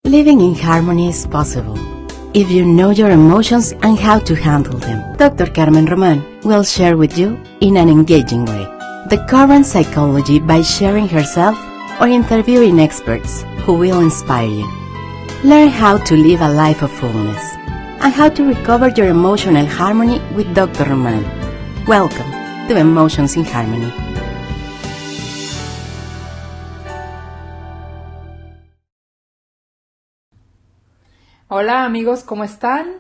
Living in harmony is possible if you know your emotions and how to handle them. Dr. Carmen Roman will share with you in an engaging way the current psychology by sharing herself or interviewing experts who will inspire you. Learn how to live a life of fullness and how to recover your emotional harmony with Dr. Roman. Welcome to Emotions in Harmony. Hola amigos, ¿cómo están?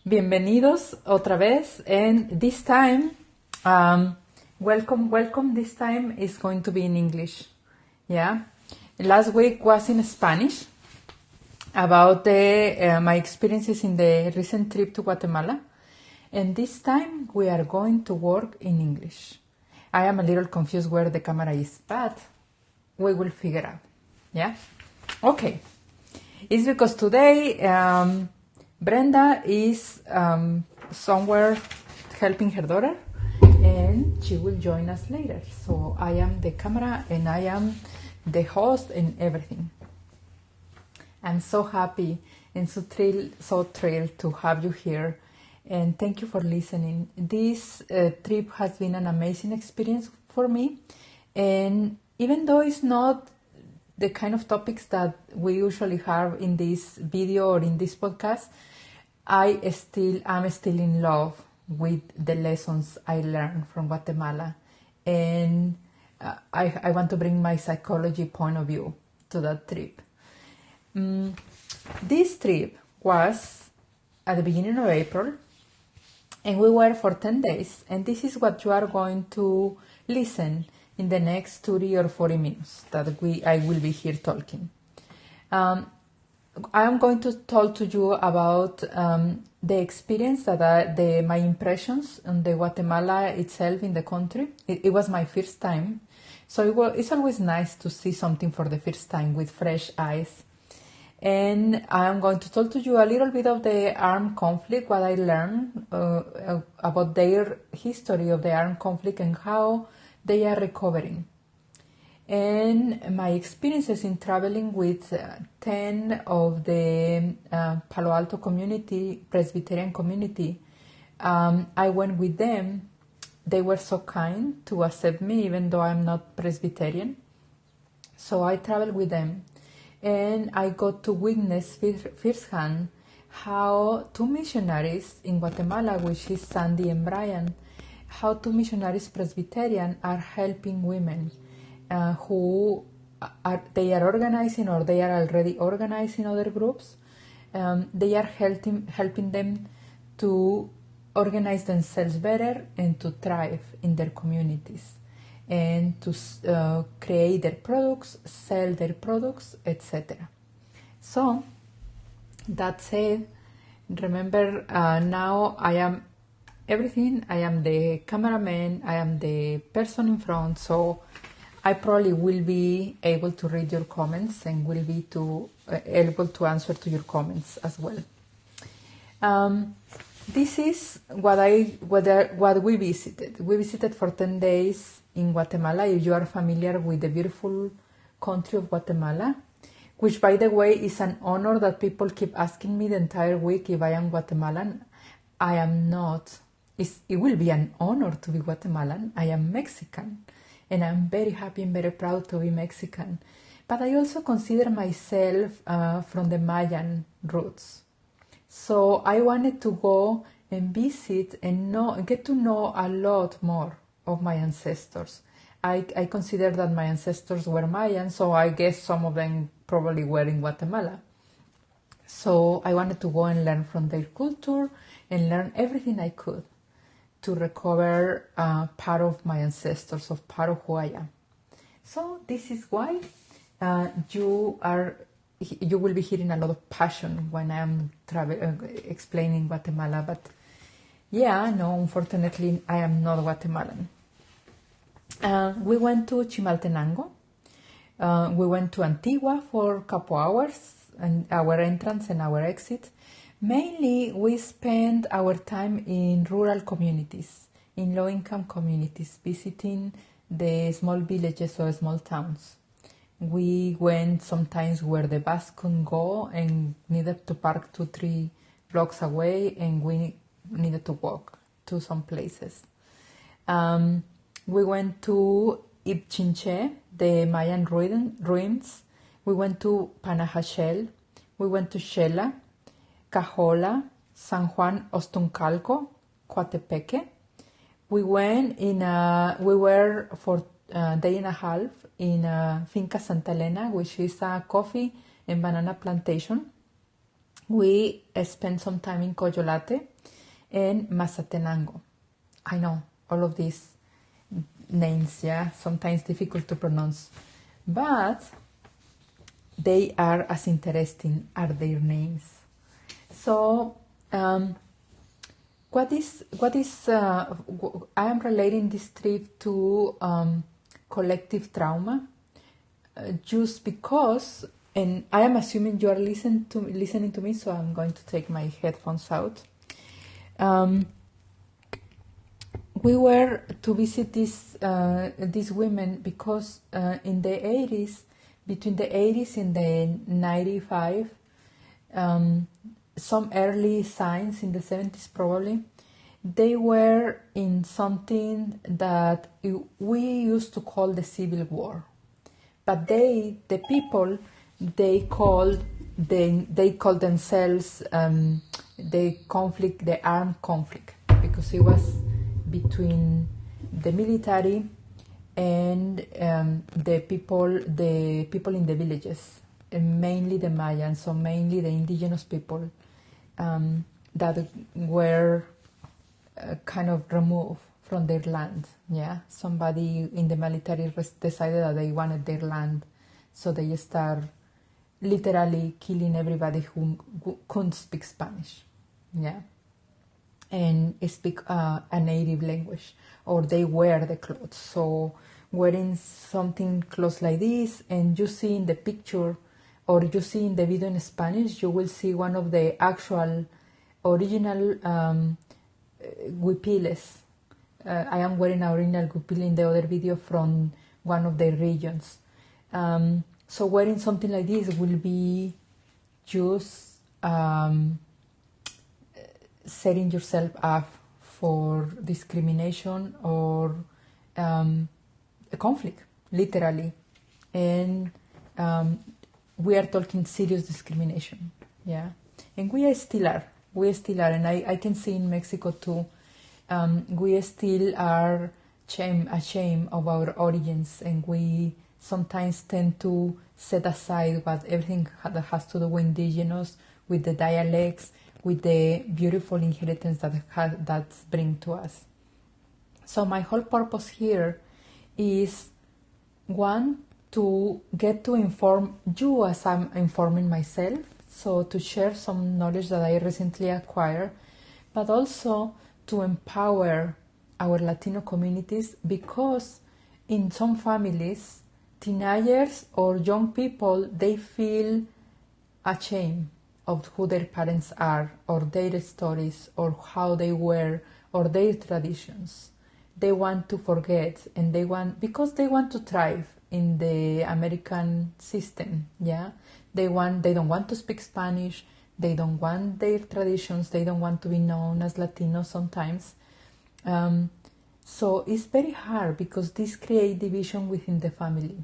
Bienvenidos otra vez, and this time, welcome. This time is going to be in English. Yeah, last week was in Spanish about my experiences in the recent trip to Guatemala, and this time we are going to work in English. I am a little confused where the camera is, but we will figure out. Yeah, okay. It's because today Brenda is somewhere helping her daughter, and she will join us later. So I am the camera and I am the host and everything. I'm so happy and so thrilled to have you here, and thank you for listening. This trip has been an amazing experience for me, and even though it's not the kind of topics that we usually have in this video or in this podcast, I'm still in love with the lessons I learned from Guatemala, and I want to bring my psychology point of view to that trip. This trip was at the beginning of April, and we were for 10 days, and this is what you are going to listen in the next 30 or 40 minutes that I will be here talking. I am going to talk to you about the experience that my impressions on the Guatemala itself in the country. It was my first time, so it's always nice to see something for the first time with fresh eyes. And I am going to talk to you a little bit of the armed conflict, what I learned about their history of the armed conflict and how they are recovering, and my experiences in traveling with 10 of the Palo Alto community, Presbyterian community. I went with them. They were so kind to accept me even though I'm not Presbyterian. So I traveled with them, and I got to witness firsthand how two missionaries in Guatemala, which is Sandy and Brian, how two missionaries Presbyterian are helping women who are organizing, or they are already organizing other groups. They are helping them to organize themselves better and to thrive in their communities, and to create their products, sell their products, etc. So that said, remember, now I am everything. I am the cameraman, I am the person in front, so I probably will be able to read your comments and will be able to answer to your comments as well. This is what we visited. We visited for 10 days in Guatemala. If you are familiar with the beautiful country of Guatemala, which by the way is an honor that people keep asking me the entire week if I am Guatemalan. I am not. It will be an honor to be Guatemalan. I am Mexican, and I'm very happy and very proud to be Mexican. But I also consider myself from the Mayan roots. So I wanted to go and visit and get to know a lot more of my ancestors. I consider that my ancestors were Mayan, so I guess some of them probably were in Guatemala. So I wanted to go and learn from their culture and learn everything I could to recover part of my ancestors, of part of who I am. So this is why you will be hearing a lot of passion when I am explaining Guatemala. But yeah, no, unfortunately, I am not Guatemalan. We went to Chimaltenango. We went to Antigua for a couple hours, and our entrance and our exit. Mainly, we spend our time in rural communities, in low-income communities, visiting the small villages or small towns. We went sometimes where the bus couldn't go and needed to park 2-3 blocks away, and we needed to walk to some places. We went to Ipchinche, the Mayan ruins. We went to Panajachel. We went to Xela, Cajola, San Juan Ostuncalco, Coatepeque. We were for a day and a half in Finca Santa Elena, which is a coffee and banana plantation. We spent some time in Coyolate and Mazatenango. I know, all of these names, yeah, sometimes difficult to pronounce, but they are as interesting as their names. So, I am relating this trip to collective trauma, just because, and I am assuming you are listening to me, so I'm going to take my headphones out. We were to visit these women because in the 80s, between the 80s and the 95, some early signs in the 70s probably, they were in something that we used to call the Civil War. But they called themselves the armed conflict, because it was between the military and the people in the villages, and mainly the Mayans, so mainly the indigenous people that were kind of removed from their land. Yeah, somebody in the military decided that they wanted their land, so they start literally killing everybody who couldn't speak Spanish. Yeah, and speak a native language, or they wear the clothes. So wearing something close like this, and you see in the picture, or you see in the video in Spanish, you will see one of the actual original huipiles. I am wearing an original huipil in the other video from one of the regions. So wearing something like this will be just setting yourself up for discrimination or a conflict, literally. And we are talking serious discrimination, yeah. And we still are, and I can see in Mexico too, we still are ashamed of our origins, and we sometimes tend to set aside everything that has to do with indigenous, with the dialects, with the beautiful inheritance that's bring to us. So my whole purpose here is, one, to get to inform you as I'm informing myself, so to share some knowledge that I recently acquired, but also to empower our Latino communities, because in some families, teenagers or young people, they feel ashamed of who their parents are, or their stories, or how they were, or their traditions. They want to forget, and because they want to thrive in the American system. Yeah, they don't want to speak Spanish. They don't want their traditions. They don't want to be known as Latino sometimes. So it's very hard, because this creates division within the family.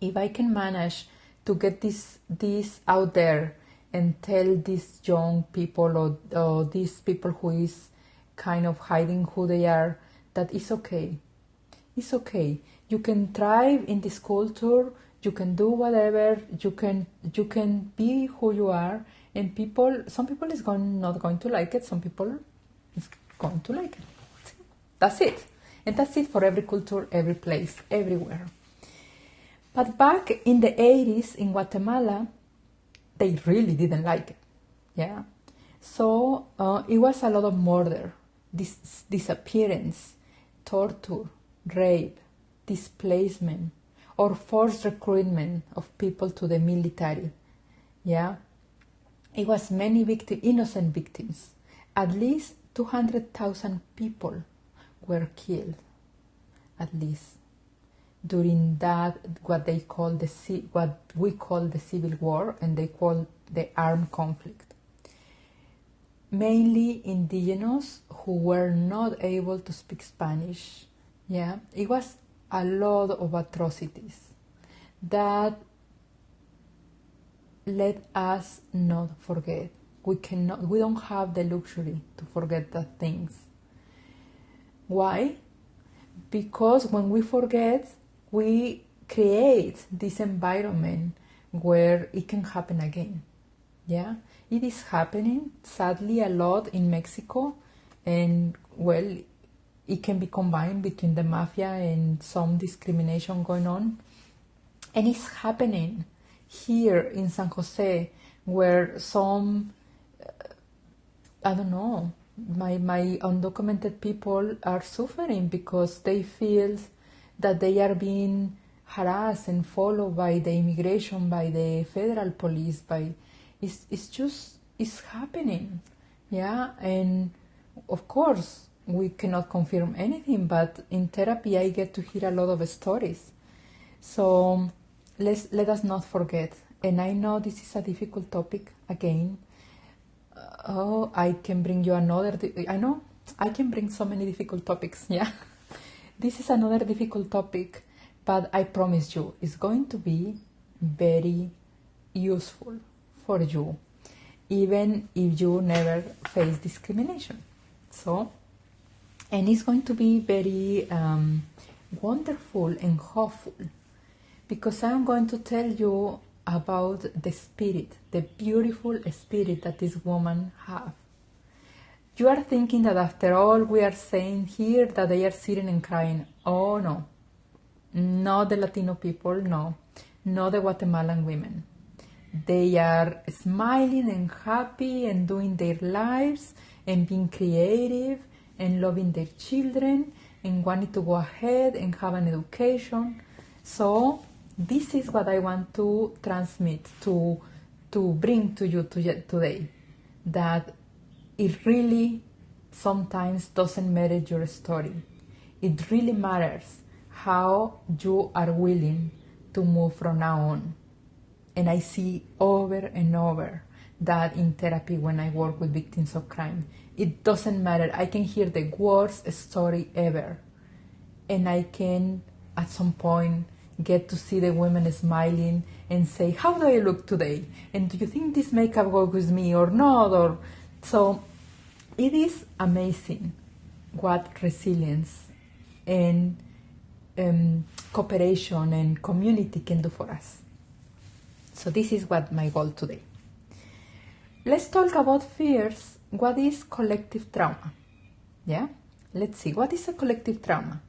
If I can manage to get this out there and tell these young people, or these people who is kind of hiding who they are, that it's okay. It's okay. You can thrive in this culture. You can do whatever. You can be who you are. And some people is not going to like it. Some people is going to like it. That's it. And that's it for every culture, every place, everywhere. But back in the 80s in Guatemala, they really didn't like it. Yeah. So it was a lot of murder, disappearance, torture, rape, displacement, or forced recruitment of people to the military. Yeah. It was many innocent victims. At least 200,000 people were killed. At least. during that what we call the civil war, and they call the armed conflict. Mainly indigenous who were not able to speak Spanish. Yeah, it was a lot of atrocities that let us not forget. We don't have the luxury to forget the things. Why? Because when we forget, we create this environment where it can happen again. Yeah, it is happening sadly a lot in Mexico, and well, it can be combined between the mafia and some discrimination going on, and it's happening here in San Jose, where some I don't know, my undocumented people are suffering because they feel that they are being harassed and followed by the immigration, by the federal police, it's happening. Yeah, and of course we cannot confirm anything, but in therapy I get to hear a lot of stories. So let us not forget. And I know this is a difficult topic again. I can bring you another. I know I can bring so many difficult topics. Yeah, this is another difficult topic, but I promise you, it's going to be very useful for you, even if you never face discrimination. So, and it's going to be very wonderful and hopeful, because I'm going to tell you about the spirit, the beautiful spirit that this woman have. You are thinking that after all we are saying here that they are sitting and crying. Oh no, not the Latino people, no, not the Guatemalan women. They are smiling and happy and doing their lives and being creative and loving their children and wanting to go ahead and have an education. So this is what I want to transmit, to bring to you today, that it really sometimes doesn't matter your story. It really matters how you are willing to move from now on. And I see over and over that in therapy when I work with victims of crime. It doesn't matter. I can hear the worst story ever, and I can at some point get to see the women smiling and say, how do I look today? And do you think this makeup goes with me or not? So it is amazing what resilience and cooperation and community can do for us. So this is what my goal today. Let's talk about first, what is collective trauma? Yeah, let's see, what is a collective trauma?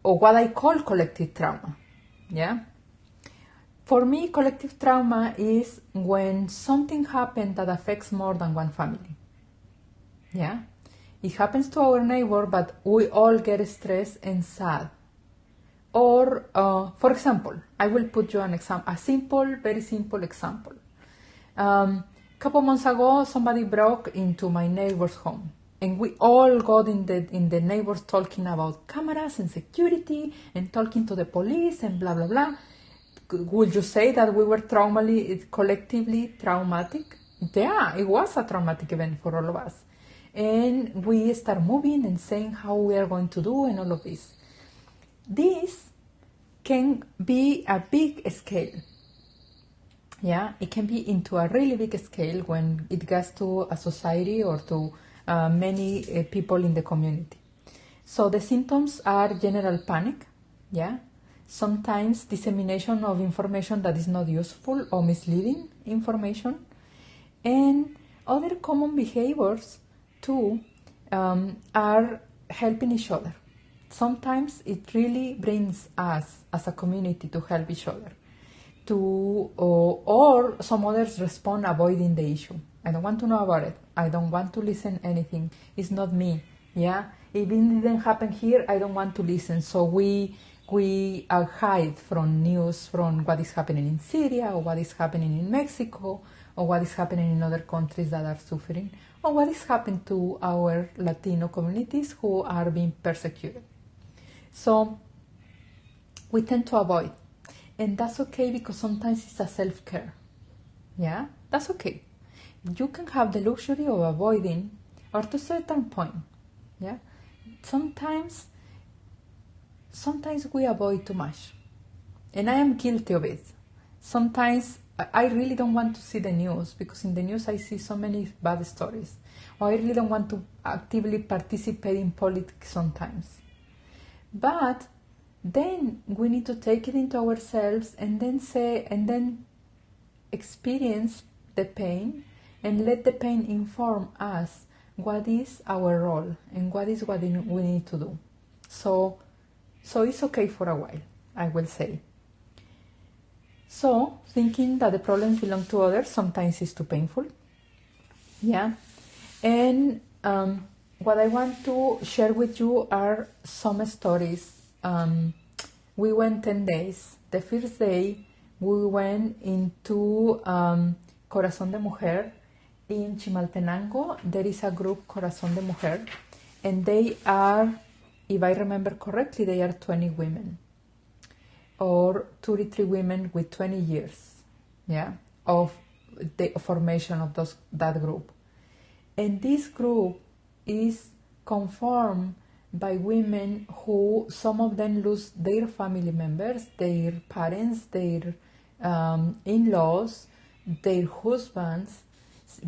Or what I call collective trauma. Yeah, for me, collective trauma is when something happens that affects more than one family. Yeah, it happens to our neighbor, but we all get stressed and sad. Or, for example, I will put you an example, a simple, very simple example. Couple months ago, somebody broke into my neighbor's home, and we all got in the neighbors talking about cameras and security and talking to the police and blah blah blah. Would you say that we were collectively traumatic? Yeah, it was a traumatic event for all of us, and we start moving and saying how we are going to do and all of this. This can be a big scale. Yeah, it can be into a really big scale when it gets to a society or to many people in the community. So the symptoms are general panic, yeah, sometimes dissemination of information that is not useful or misleading information, and other common behaviors too are helping each other. Sometimes it really brings us as a community to help each other. Or some others respond avoiding the issue. I don't want to know about it. I don't want to listen anything. It's not me. Yeah, if it didn't happen here, I don't want to listen. So we hide from news, from what is happening in Syria, or what is happening in Mexico, or what is happening in other countries that are suffering, or what is happening to our Latino communities who are being persecuted. So we tend to avoid. And that's okay, because sometimes it's a self-care. Yeah, that's okay. You can have the luxury of avoiding, or to a certain point. Yeah, sometimes we avoid too much, and I am guilty of it. Sometimes I really don't want to see the news, because in the news I see so many bad stories, or I really don't want to actively participate in politics sometimes. But then we need to take it into ourselves, and then experience the pain, and let the pain inform us what is our role and what is what we need to do. So it's okay for a while, I will say. So thinking that the problems belong to others sometimes is too painful. Yeah. And what I want to share with you are some stories. We went 10 days. The first day we went into Corazón de Mujer in Chimaltenango. There is a group, Corazón de Mujer, and they are, if I remember correctly, they are 20 women, or 33 women with 20 years, yeah, of the formation of that group. And this group is conformed by women who, some of them lose their family members, their parents, their in-laws, their husbands,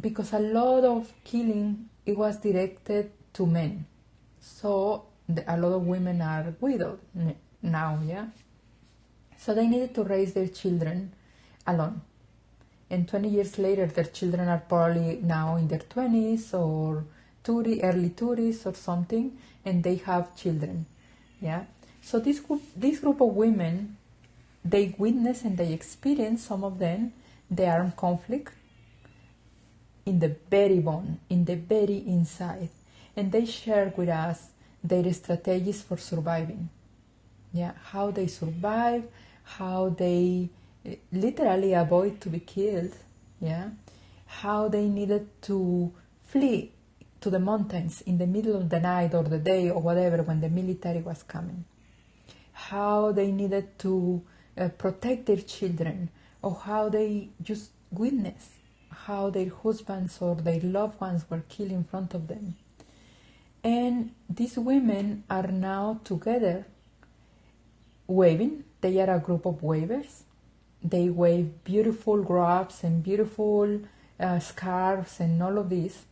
because a lot of killing, it was directed to men. So a lot of women are widowed now, yeah? So they needed to raise their children alone. And 20 years later, their children are probably now in their 20s or early 30s or something, and they have children. Yeah. So this group of women, they witness and they experience, some of them, the armed conflict in the very bone, in the very inside. And they share with us their strategies for surviving. Yeah, how they survive, how they literally avoid to be killed, yeah, how they needed to flee to the mountains in the middle of the night or the day or whatever when the military was coming, how they needed to protect their children, or how they just witness how their husbands or their loved ones were killed in front of them. And these women are now together waving. They are a group of wavers. They wave beautiful wraps and beautiful scarves and all of this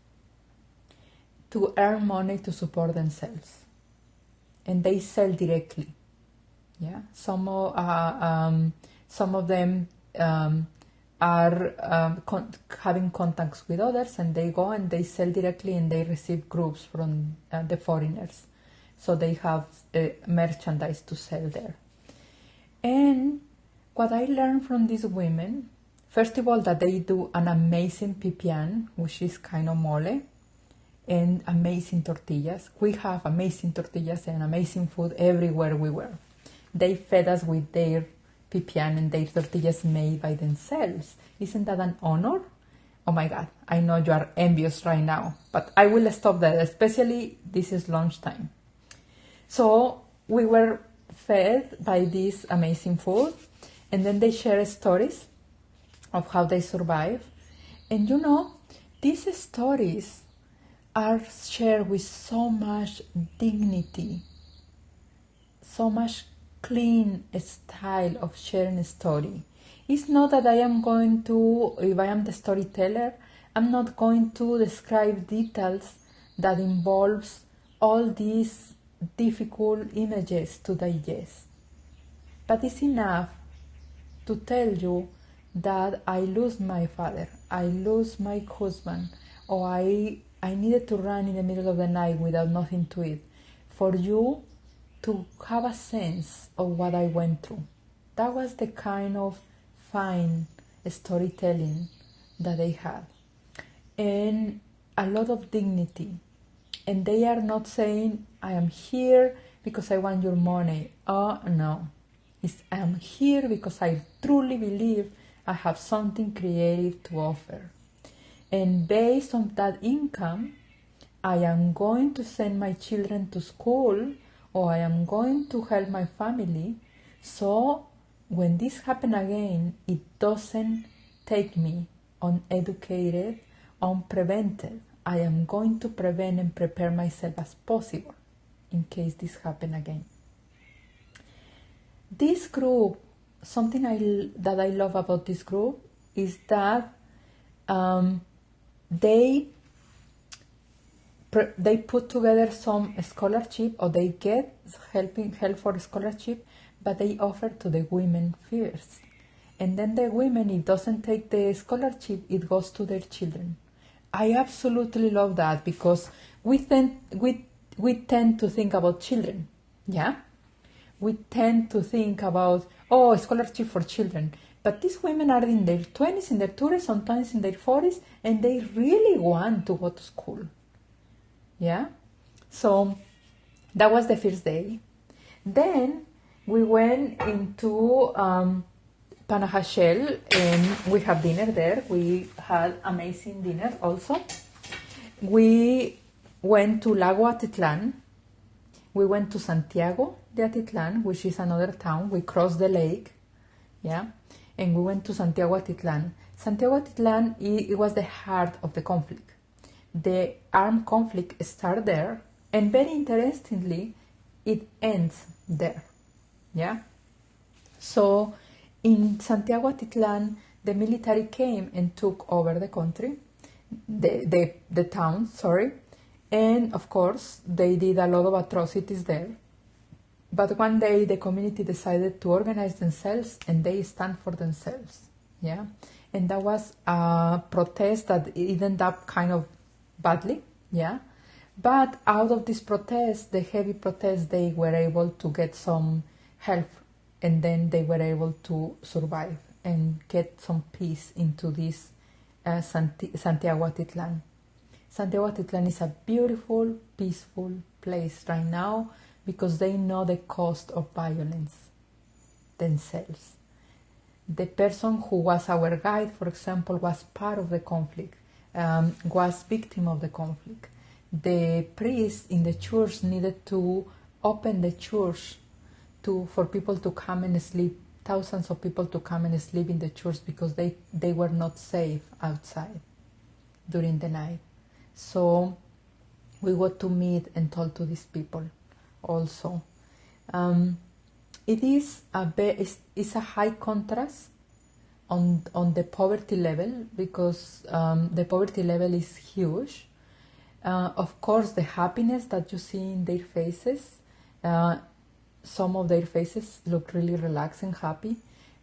to earn money to support themselves. And they sell directly. Yeah, some of them are having contacts with others, and they go and they sell directly, and they receive groups from the foreigners. So they have merchandise to sell there. And what I learned from these women, first of all, that they do an amazing pipián, which is kind of mole, and amazing tortillas. We have amazing tortillas and amazing food everywhere we were. They fed us with their pipián and their tortillas made by themselves. Isn't that an honor? Oh my God, I know you are envious right now, but I will stop that, especially this is lunchtime. So we were fed by this amazing food, and then they share stories of how they survive. And you know, these stories are shared with so much dignity, so much clean style of sharing a story. It's not that I am going to, if I am the storyteller, I'm not going to describe details that involves all these difficult images to digest. But it's enough to tell you that I lose my father, I lose my husband, or I needed to run in the middle of the night without nothing to eat, for you to have a sense of what I went through. That was the kind of fine storytelling that they had. And a lot of dignity. And they are not saying, I am here because I want your money. Oh, no. I am here because I truly believe I have something creative to offer. And based on that income, I am going to send my children to school, or I am going to help my family So when this happen again, it doesn't take me uneducated, unprevented. I am going to prevent and prepare myself as possible in case this happen again. This group, something that I love about this group is that they put together some scholarship, or they get help for scholarship, but they offer to the women first. And then the women, it doesn't take the scholarship, it goes to their children. I absolutely love that, because we tend to think about children, yeah? We tend to think about, oh, scholarship for children. But these women are in their 20s, in their 30s, sometimes in their 40s, and they really want to go to school. Yeah? So that was the first day. Then we went into Panajachel, and we have dinner there. We had amazing dinner also. We went to Lago Atitlán. We went to Santiago de Atitlán, which is another town. We crossed the lake, yeah, and we went to Santiago Atitlán. Santiago Atitlán, it was the heart of the conflict. The armed conflict started there, and very interestingly, it ends there, yeah. So in Santiago Atitlán, the military came and took over the country, the town, sorry. And of course, they did a lot of atrocities there. But one day the community decided to organize themselves, and they stand for themselves. Yeah. And that was a protest that it ended up kind of badly. Yeah. But out of this protest, the heavy protest, they were able to get some help, and then they were able to survive and get some peace into this Santiago Atitlán. Santiago Atitlán is a beautiful, peaceful place right now, because they know the cost of violence themselves. The person who was our guide, for example, was part of the conflict, was victim of the conflict. The priest in the church needed to open the church for people to come and sleep, thousands of people to come and sleep in the church, because they were not safe outside during the night. So we got to meet and talk to these people also. It is it's a high contrast on the poverty level, because the poverty level is huge. Of course, the happiness that you see in their faces, some of their faces look really relaxed and happy,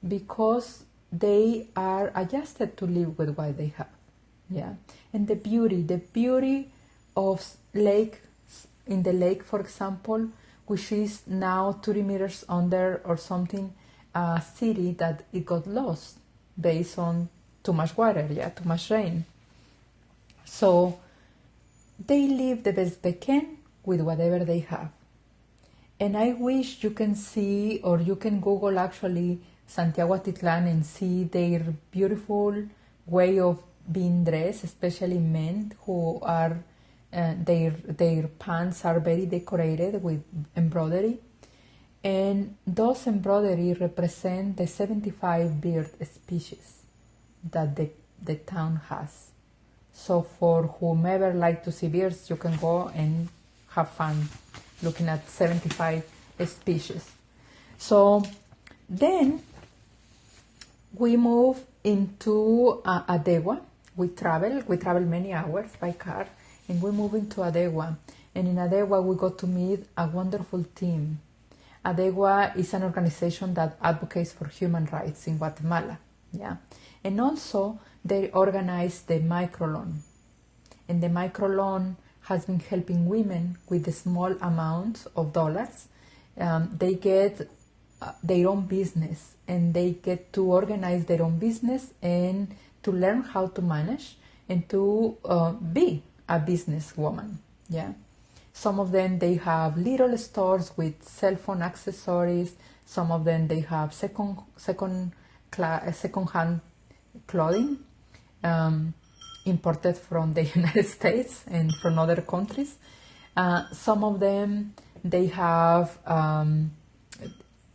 because they are adjusted to live with what they have. Yeah, and the beauty of lake, in the lake, for example, which is now 30 meters under or something, a city that it got lost based on too much water, yeah, too much rain. So they live the best they can with whatever they have. And I wish you can see, or you can Google actually Santiago Atitlán and see their beautiful way of being dressed, especially men who are their pants are very decorated with embroidery, and those embroidery represent the 75 bird species that the town has. So for whomever like to see birds, you can go and have fun looking at 75 species. So then we move into Adegua. We travel many hours by car, and we move into Adegua. And in Adegua, we got to meet a wonderful team. Adegua is an organization that advocates for human rights in Guatemala. Yeah, and also they organize the microloan, and the microloan has been helping women with the small amounts of dollars. They get their own business, and they get to organize their own business and to learn how to manage and to be a businesswoman. Yeah, some of them, they have little stores with cell phone accessories. Some of them, they have second-hand clothing imported from the United States and from other countries. Some of them, they have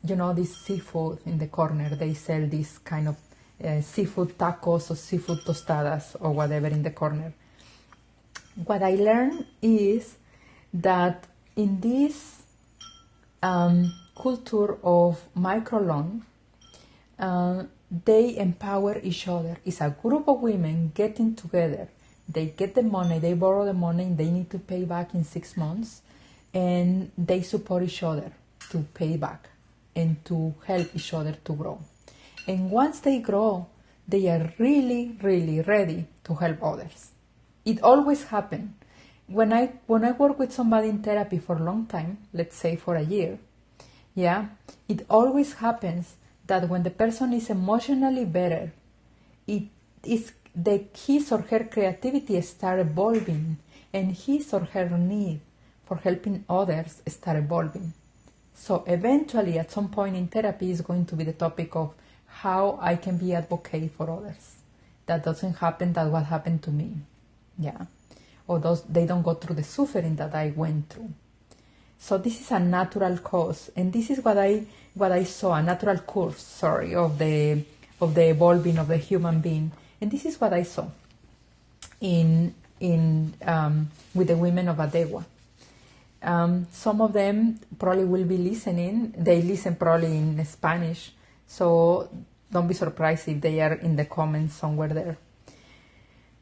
this seafood in the corner. They sell this kind of seafood tacos or seafood tostadas or whatever in the corner. What I learned is that in this culture of microloan, they empower each other. It's a group of women getting together. They get the money, they borrow the money, and they need to pay back in 6 months, and they support each other to pay back and to help each other to grow. And once they grow, they are really, really ready to help others. It always happens. When I work with somebody in therapy for a long time, let's say for a year, it always happens that when the person is emotionally better, his or her creativity start evolving, and his or her need for helping others start evolving. So eventually, at some point in therapy, is going to be the topic of how I can be advocate for others. That doesn't happen. That what happened to me, or they don't go through the suffering that I went through. So this is a natural cause, and this is what I saw, a natural course, of the evolving of the human being, and this is what I saw in with the women of Adegua. Some of them probably will be listening. They listen probably in Spanish, so don't be surprised if they are in the comments somewhere there.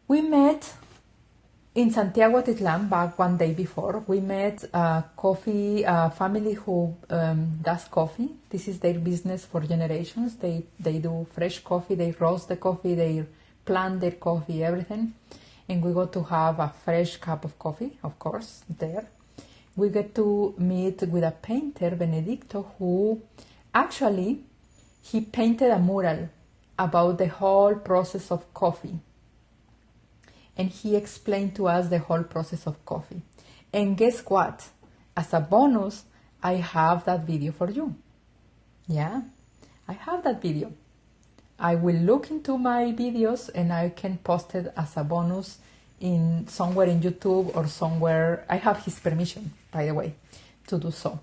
We met in Santiago Titlan back one day before. We met a family who does coffee. This is their business for generations. They do fresh coffee, they roast the coffee, they plant their coffee, everything. And we got to have a fresh cup of coffee, of course, there. We get to meet with a painter, Benedicto, who actually, he painted a mural about the whole process of coffee. And he explained to us the whole process of coffee. And guess what? As a bonus, I have that video for you. I have that video. I will look into my videos and I can post it as a bonus somewhere in YouTube or somewhere. I have his permission, by the way, to do so.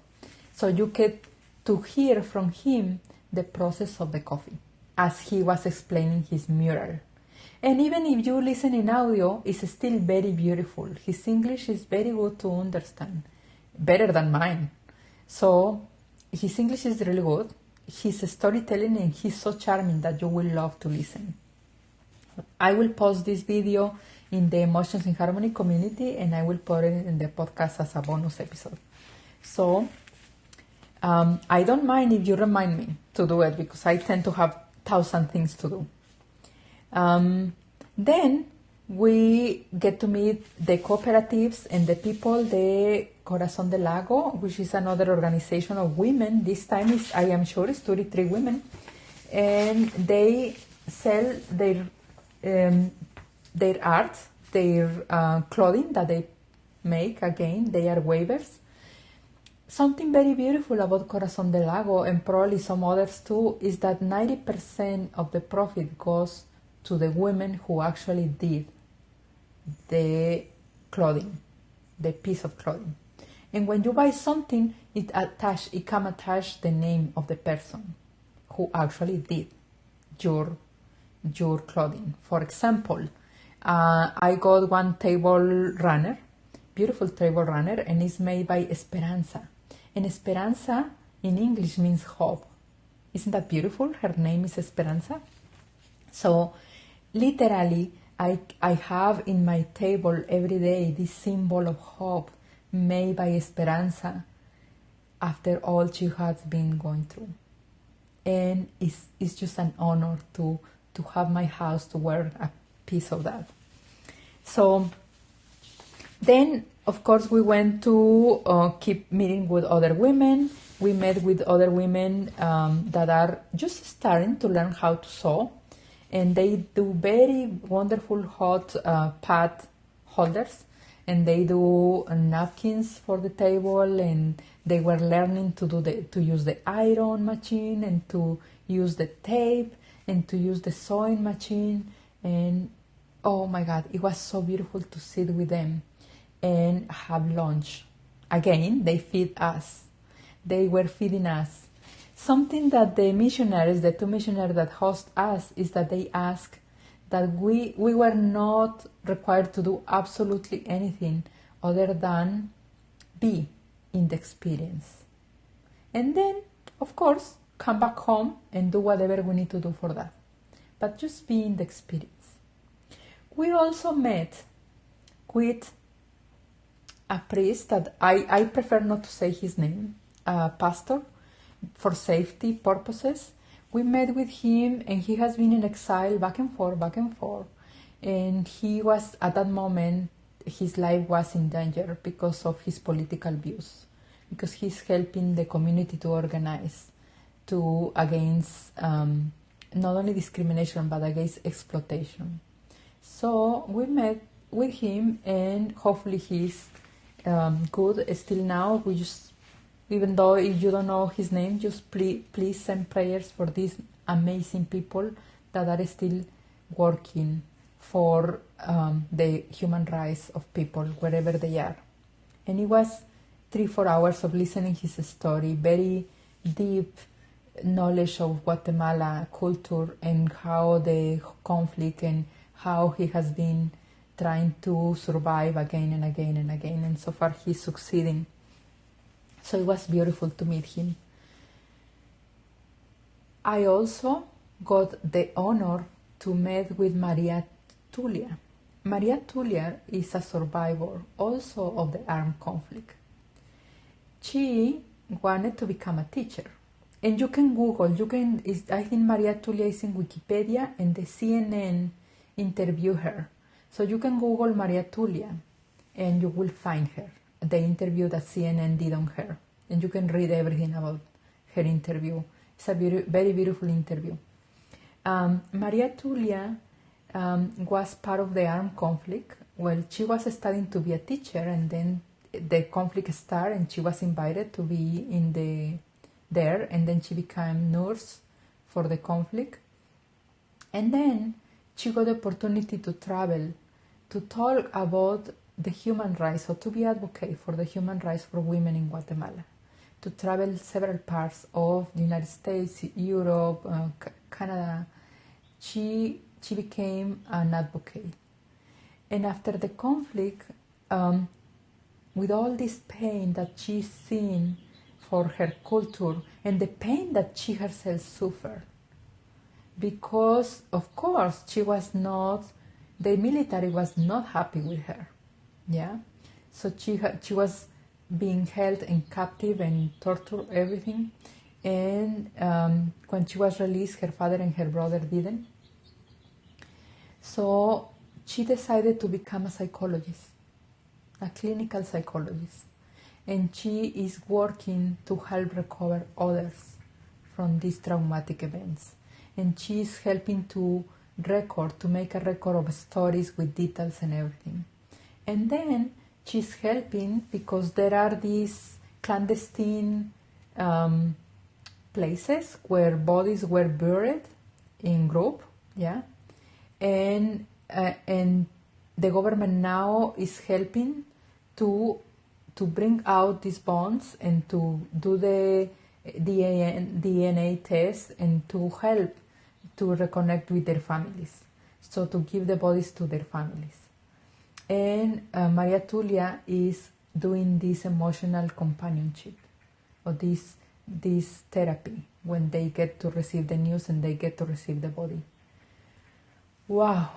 So you get to hear from him the process of the coffee as he was explaining his mural. And even if you listen in audio, it's still very beautiful. His English is very good to understand, better than mine. So his English is really good. His storytelling, and he's so charming that you will love to listen. I will post this video in the Emotions in Harmony community, and I will put it in the podcast as a bonus episode. So I don't mind if you remind me to do it, because I tend to have 1,000 things to do. Then we get to meet the cooperatives and the people, the Corazón del Lago, which is another organization of women. This time I am sure it's 33 women, and they sell their art, their clothing that they make. Again, they are weavers. Something very beautiful about Corazón del Lago, and probably some others too, is that 90% of the profit goes to the women who actually did the clothing, the piece of clothing. And when you buy something, it can attach the name of the person who actually did your clothing. For example, I got one table runner, beautiful table runner, and it's made by Esperanza. And Esperanza in English means hope. Isn't that beautiful? Her name is Esperanza. So literally, I have in my table every day this symbol of hope made by Esperanza after all she has been going through. And it's just an honor to have my house to wear a piece of that. So then, of course, we went to keep meeting with other women. We met with other women that are just starting to learn how to sew. And they do very wonderful hot pad holders. And they do napkins for the table. And they were learning to use the iron machine, and to use the tape, and to use the sewing machine. And oh my God, it was so beautiful to sit with them and have lunch. Again, they feed us. They were feeding us. Something that the missionaries, the two missionaries that host us, is that they ask that we were not required to do absolutely anything other than be in the experience. And then, of course, come back home and do whatever we need to do for that. But just be in the experience. We also met with a priest that I prefer not to say his name, a pastor, for safety purposes. We met with him, and he has been in exile back and forth. And he was, at that moment, his life was in danger because of his political views, because he's helping the community to organize against not only discrimination but against exploitation. So we met with him, and hopefully he's good still now. We just, even though if you don't know his name, just please send prayers for these amazing people that are still working for the human rights of people wherever they are. And it was 3-4 hours of listening his story, very deep knowledge of Guatemala culture and how the conflict and how he has been trying to survive again and again and again, and so far he's succeeding. So it was beautiful to meet him. I also got the honor to meet with Maria Tulia. Maria Tulia is a survivor also of the armed conflict. She wanted to become a teacher. And you can Google, I think Maria Tulia is in Wikipedia, and the CNN interviewed her. So you can Google Maria Tulia and you will find her, the interview that CNN did on her. And you can read everything about her interview. It's a very beautiful interview. Maria Tulia was part of the armed conflict. Well, she was studying to be a teacher, and then the conflict started, and she was invited to be there, and then she became nurse for the conflict. And then she got the opportunity to travel, to talk about the human rights, or to be advocate for the human rights for women in Guatemala, to travel several parts of the United States, Europe, Canada. She became an advocate. And after the conflict, with all this pain that she's seen for her culture, and the pain that she herself suffered, because of course the military was not happy with her, yeah. So she was being held in captive and tortured, everything. And when she was released, her father and her brother didn't. So she decided to become a psychologist, a clinical psychologist. And she is working to help recover others from these traumatic events. And she is helping to make a record of stories with details and everything. And then she's helping because there are these clandestine places where bodies were buried in group, yeah. And the government now is helping to bring out these bones and to do the DNA test and to help to reconnect with their families, so to give the bodies to their families. And Maria Tulia is doing this emotional companionship, or this therapy, when they get to receive the news and they get to receive the body. Wow,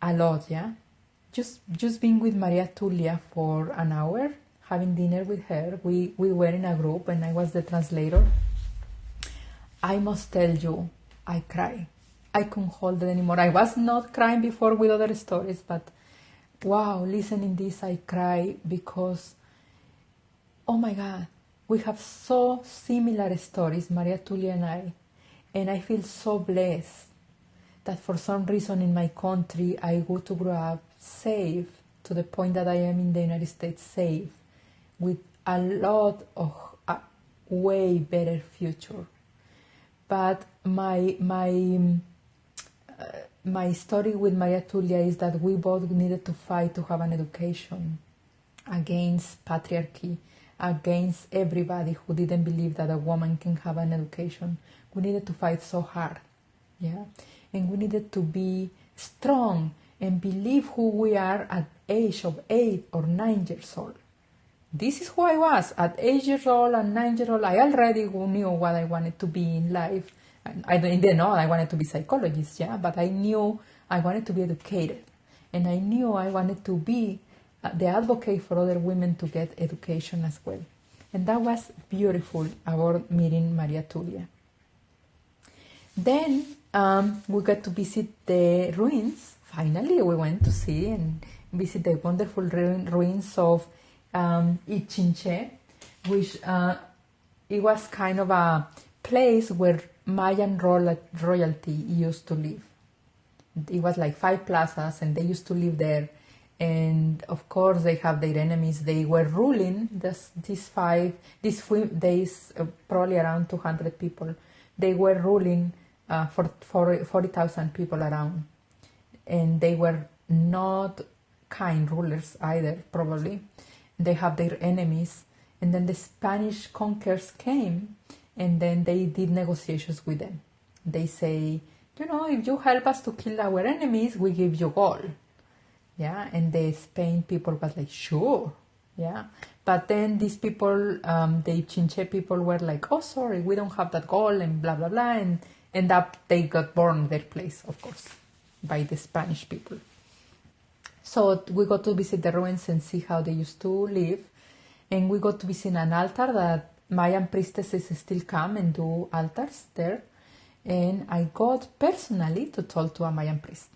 a lot, yeah. Just being with Maria Tulia for an hour, having dinner with her. We were in a group and I was the translator. I must tell you, I cry. I couldn't hold it anymore. I was not crying before with other stories, but wow, listening this, I cry because, oh my God, we have so similar stories, Maria Tulia and I feel so blessed that for some reason in my country I got to grow up safe, to the point that I am in the United States safe, with a lot of a way better future. But my story with Maria Tulia is that we both needed to fight to have an education against patriarchy, against everybody who didn't believe that a woman can have an education. We needed to fight so hard, yeah, and we needed to be strong and believe who we are at age of 8 or 9 years old. This is who I was at 8 years old and 9 years old. I already knew what I wanted to be in life. I didn't know I wanted to be a psychologist, yeah, but I knew I wanted to be educated, and I knew I wanted to be the advocate for other women to get education as well. And that was beautiful about meeting Maria Tulia. Then we got to visit the ruins. Finally, we went to see and visit the wonderful ruins of Ichinche, which it was kind of a place where Mayan royalty used to live. It was like 5 plazas, and they used to live there. And of course, they have their enemies. They were ruling these few days, probably around 200 people. They were ruling for 40,000 people around, and they were not kind rulers either. Probably, they have their enemies. And then the Spanish conquerors came, and then they did negotiations with them. They say, if you help us to kill our enemies, we give you gold. Yeah, and the Spain people was like, sure, yeah. But then these people, the Chinche people were like, oh, sorry, we don't have that gold, and blah, blah, blah. And end up, they got burned their place, of course, by the Spanish people. So we got to visit the ruins and see how they used to live. And we got to visit an altar that Mayan priestesses still come and do altars there. And I got personally to talk to a Mayan priest.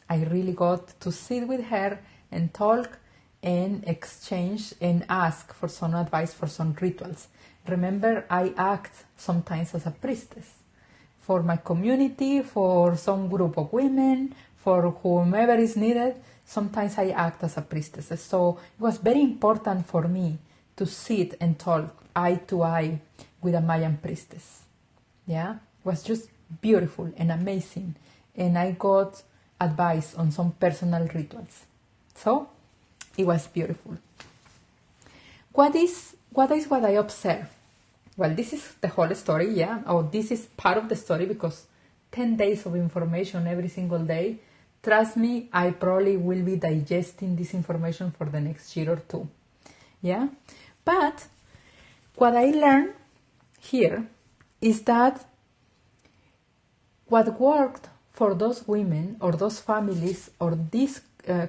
I really got to sit with her and talk and exchange and ask for some advice for some rituals. Remember, I act sometimes as a priestess for my community, for some group of women, for whomever is needed. Sometimes I act as a priestess. So it was very important for me to sit and talk eye to eye with a Mayan priestess. Yeah, it was just beautiful and amazing. And I got advice on some personal rituals. So it was beautiful. What is what I observe? Well, this is the whole story, yeah. Or this is part of the story, because 10 days of information every single day. Trust me, I probably will be digesting this information for the next year or two. Yeah? But what I learned here is that what worked for those women or those families or this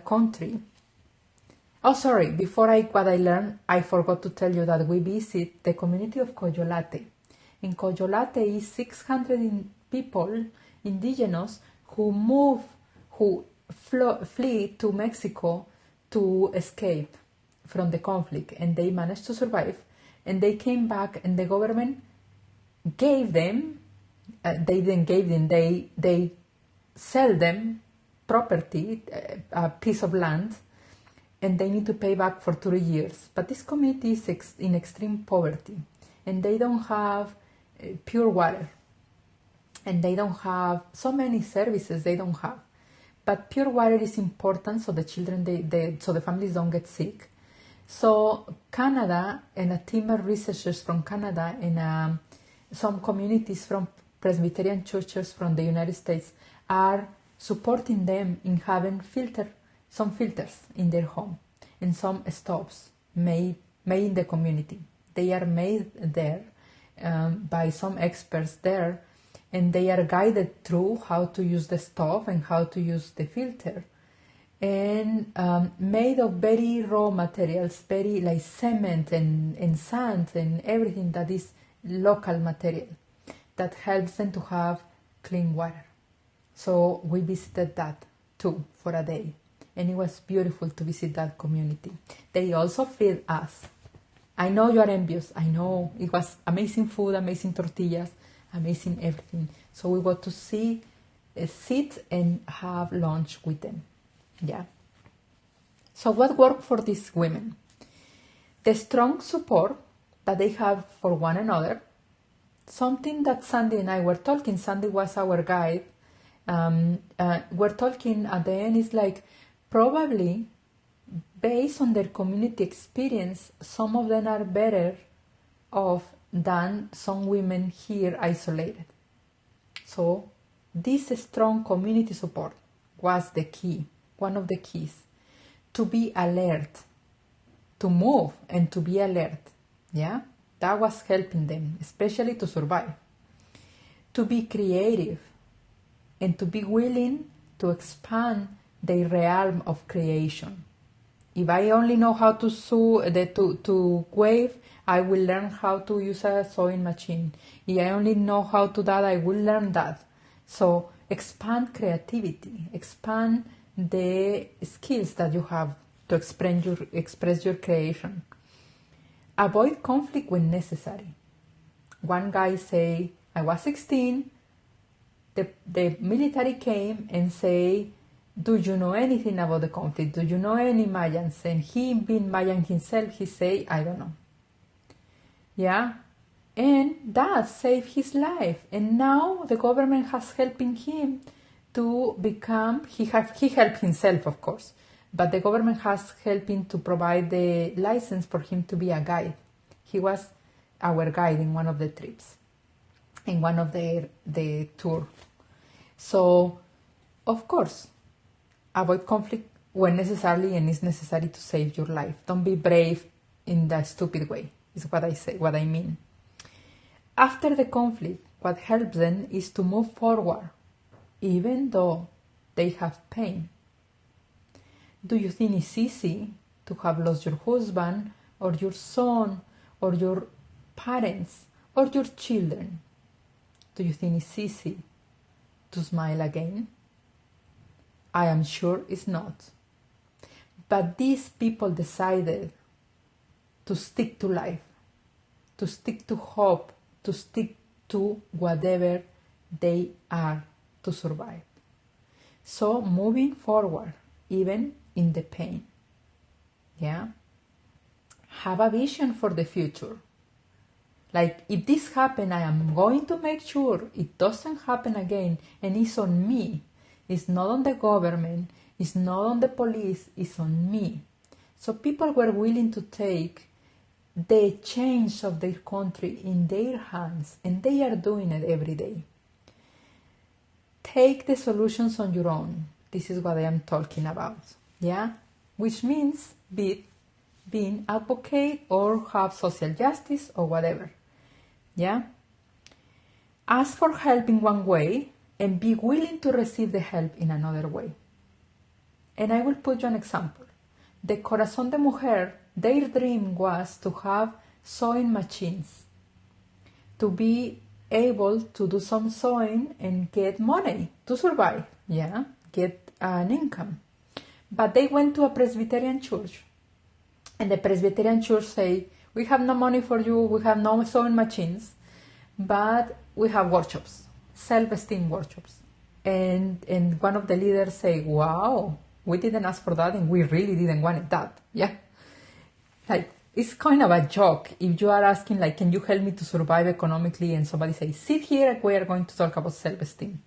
country. Oh, sorry, before what I learned, I forgot to tell you that we visit the community of Coyolate. In Coyolate is 600 people, indigenous, who flee to Mexico to escape from the conflict, and they managed to survive, and they came back, and the government gave them, they sell them property, a piece of land, and they need to pay back for 3 years. But this community is in extreme poverty, and they don't have pure water, and they don't have so many services they don't have. But pure water is important, so the children, so the families don't get sick. So Canada and a team of researchers from Canada and some communities from Presbyterian churches from the United States are supporting them in having some filters in their home and some stoves made in the community. They are made there by some experts there, and they are guided through how to use the stove and how to use the filter, and made of very raw materials, very like cement and sand and everything that is local material that helps them to have clean water. So we visited that too for a day, and it was beautiful to visit that community. They also feed us. I know you are envious. I know it was amazing food, amazing tortillas, amazing everything. So we got to sit and have lunch with them. Yeah. So what worked for these women? The strong support that they have for one another. Something that Sandy and I were talking. Sandy was our guide. We're talking at the end is like, probably based on their community experience, some of them are better off than some women here isolated. So this strong community support was the key, one of the keys, to be alert, to move and to be alert. Yeah, that was helping them, especially to survive, to be creative, and to be willing to expand their realm of creation. If I only know how to to wave, I will learn how to use a sewing machine. If I only know how to that, I will learn that. So expand creativity, expand the skills that you have to express your creation. Avoid conflict when necessary. One guy say, I was 16, the military came and say, do you know anything about the conflict? Do you know any Mayans? And he, being Mayan himself, he say, I don't know. Yeah, and that saved his life. And now the government has helping him to become, he helped himself, of course, but the government has helped him to provide the license for him to be a guide. He was our guide in one of the trips, in one of the tour. So, of course, avoid conflict when necessary, and it's necessary to save your life. Don't be brave in that stupid way, is what I say, what I mean. After the conflict, what helps them is to move forward, even though they have pain. Do you think it's easy to have lost your husband, or your son, or your parents, or your children? Do you think it's easy to smile again? I am sure it's not. But these people decided to stick to life, to stick to hope, to stick to whatever they are to survive. So moving forward, even in the pain. Yeah? Have a vision for the future. Like, if this happened, I am going to make sure it doesn't happen again, and it's on me. It's not on the government, it's not on the police, it's on me. So people were willing to take the change of their country in their hands, and they are doing it every day. Take the solutions on your own. This is what I am talking about. Yeah? Which means being advocate or have social justice or whatever. Yeah? Ask for help in one way and be willing to receive the help in another way. And I will put you an example. The Corazón de Mujer, their dream was to have sewing machines, to be able to do some sewing and get money to survive, yeah, get an income. But they went to a Presbyterian church, and the Presbyterian church say, we have no money for you, we have no sewing machines, but we have workshops, self-esteem workshops. And one of the leaders say, wow, we didn't ask for that and we really didn't want that. Yeah. Like, it's kind of a joke if you are asking, like, can you help me to survive economically? And somebody says, sit here, we are going to talk about self-esteem.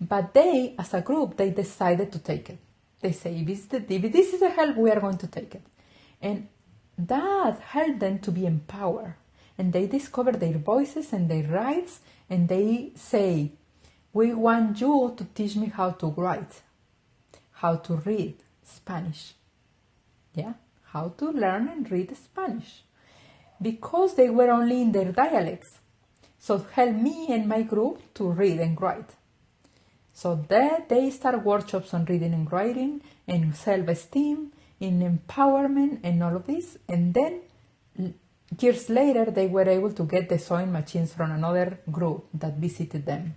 But they, as a group, they decided to take it. They say, if this is the help, we are going to take it. And that helped them to be empowered. And they discover their voices and their rights, and they say, we want you to teach me how to write, how to read Spanish. Yeah, how to learn and read Spanish. Because they were only in their dialects. So help me and my group to read and write. So there they start workshops on reading and writing, and self-esteem, in empowerment, and all of this. And then years later, they were able to get the sewing machines from another group that visited them.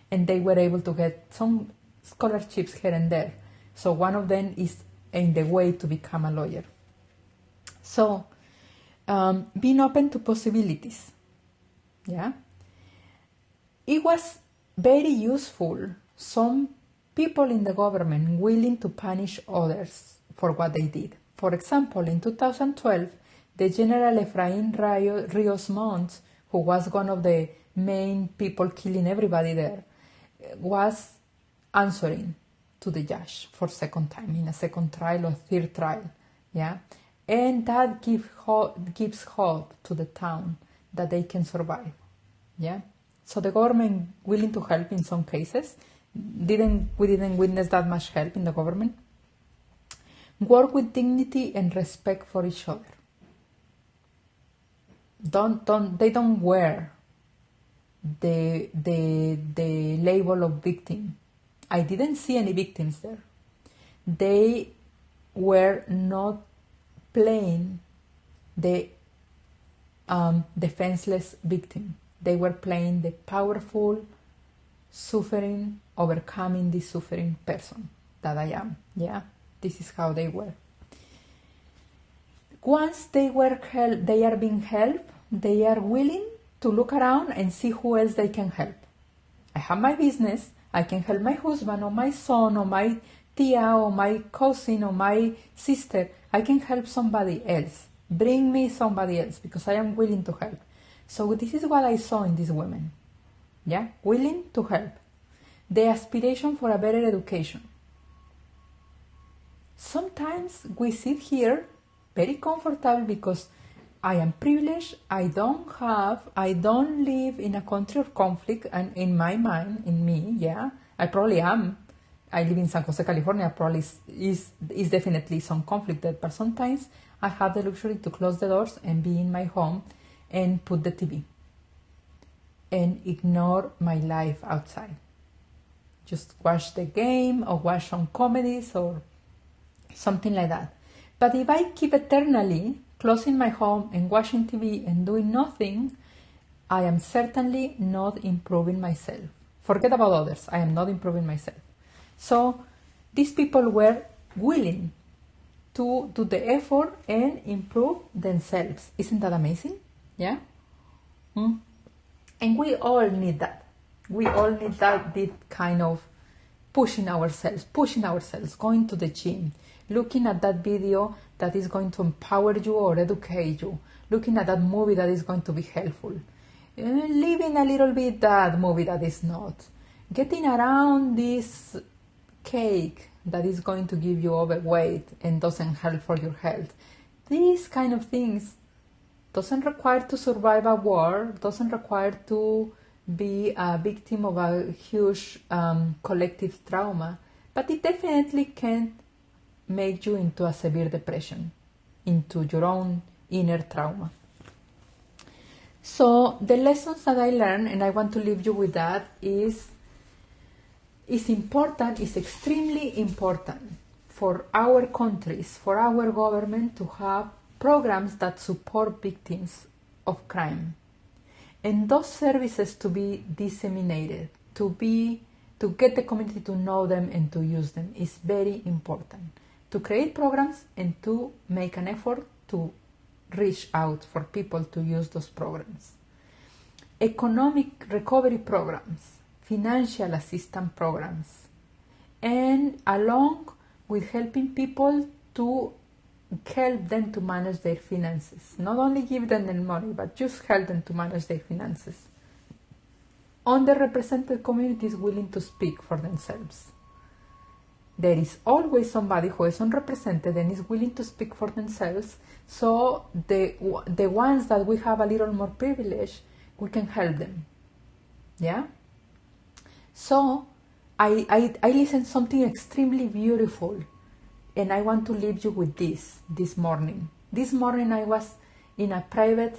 And they were able to get some scholarships here and there. So one of them is in the way to become a lawyer. So being open to possibilities. Yeah. It was very useful. Some people in the government willing to punish others for what they did. For example, in 2012, the General Efraín Rios Montt, who was one of the main people killing everybody there, was answering to the judge for second time, in a second trial or third trial. yeah, and that gives hope to the town that they can survive, yeah. So the government willing to help in some cases. We didn't witness that much help in the government. Work with dignity and respect for each other. They don't wear the label of victim. I didn't see any victims there. They were not playing the defenseless victim. They were playing the powerful, suffering, overcoming this suffering person that I am. Yeah, this is how they were. Once they are being helped, they are willing to look around and see who else they can help. I have my business, I can help my husband or my son or my tia or my cousin or my sister. I can help somebody else. Bring me somebody else because I am willing to help. So this is what I saw in these women. Yeah, willing to help. The aspiration for a better education. Sometimes we sit here very comfortable because I am privileged. I don't live in a country of conflict, and in my mind, in me, yeah, I probably am. I live in San Jose, California. Probably is definitely some conflict there, but sometimes I have the luxury to close the doors and be in my home and put the TV and ignore my life outside. Just watch the game or watch some comedies or something like that. But if I keep eternally closing my home and watching TV and doing nothing, I am certainly not improving myself. Forget about others. I am not improving myself. So these people were willing to do the effort and improve themselves. Isn't that amazing? Yeah? And we all need that. We all need that kind of pushing ourselves, going to the gym, looking at that video that is going to empower you or educate you, looking at that movie that is going to be helpful, leaving a little bit that movie that is not, getting around this cake that is going to give you overweight and doesn't help for your health. These kind of things doesn't require to survive a war, doesn't require to be a victim of a huge collective trauma, but it definitely can make you into a severe depression, into your own inner trauma. So the lessons that I learned, and I want to leave you with that, is extremely important for our countries, for our government to have programs that support victims of crime. And those services to be disseminated, to get the community to know them and to use them is very important. To create programs and to make an effort to reach out for people to use those programs. Economic recovery programs, financial assistance programs, and along with helping people to help them to manage their finances. Not only give them the money, but just help them to manage their finances. Underrepresented communities willing to speak for themselves. There is always somebody who is unrepresented and is willing to speak for themselves, so the ones that we have a little more privilege, we can help them. Yeah? So I listened something extremely beautiful, and I want to leave you with this morning. This morning I was in a private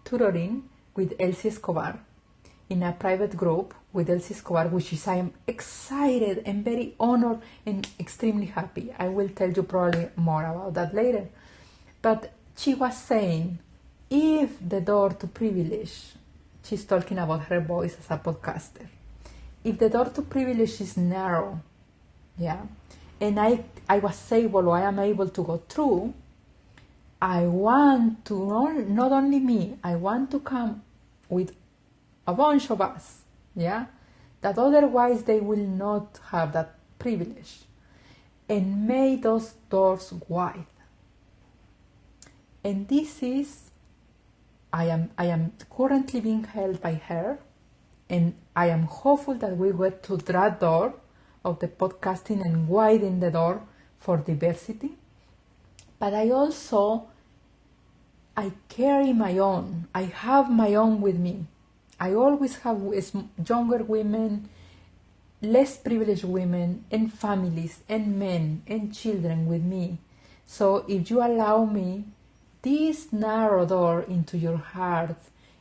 tutoring with Elsie Escobar, in a private group with Elsie Escobar, which is I am excited and very honored and extremely happy. I will tell you probably more about that later. But she was saying, if the door to privilege, she's talking about her voice as a podcaster, if the door to privilege is narrow, yeah, and I was able, or I am able to go through, I want to, not only me, I want to come with a bunch of us, yeah, that otherwise they will not have that privilege, and make those doors wide. And this is, I am currently being held by her, and I am hopeful that we get to that door of the podcasting and widen the door for diversity. but I carry my own. I have my own with me. I always have younger women, less privileged women, and families, and men, and children with me. So if you allow me this narrow door into your heart,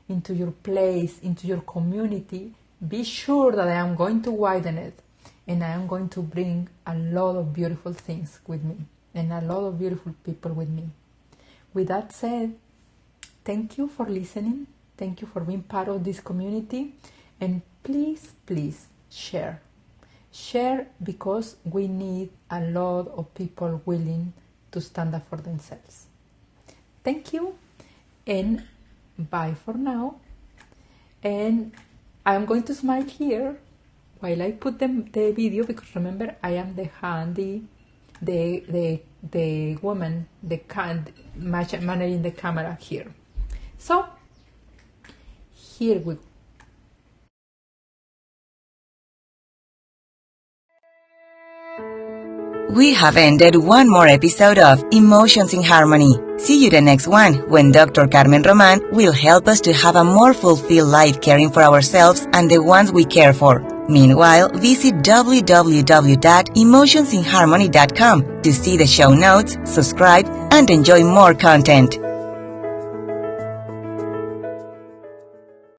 into your place, into your community, be sure that I am going to widen it, and I am going to bring a lot of beautiful things with me, and a lot of beautiful people with me. With that said, thank you for listening. Thank you for being part of this community. And please, please share. Share, because we need a lot of people willing to stand up for themselves. Thank you, and bye for now. And I'm going to smile here while I put the video, because remember, I am the woman, managing the camera here. So here we go. We have ended one more episode of Emotions in Harmony. See you the next one, when Dr. Carmen Roman will help us to have a more fulfilled life caring for ourselves and the ones we care for. Meanwhile, visit www.emotionsinharmony.com to see the show notes, subscribe, and enjoy more content.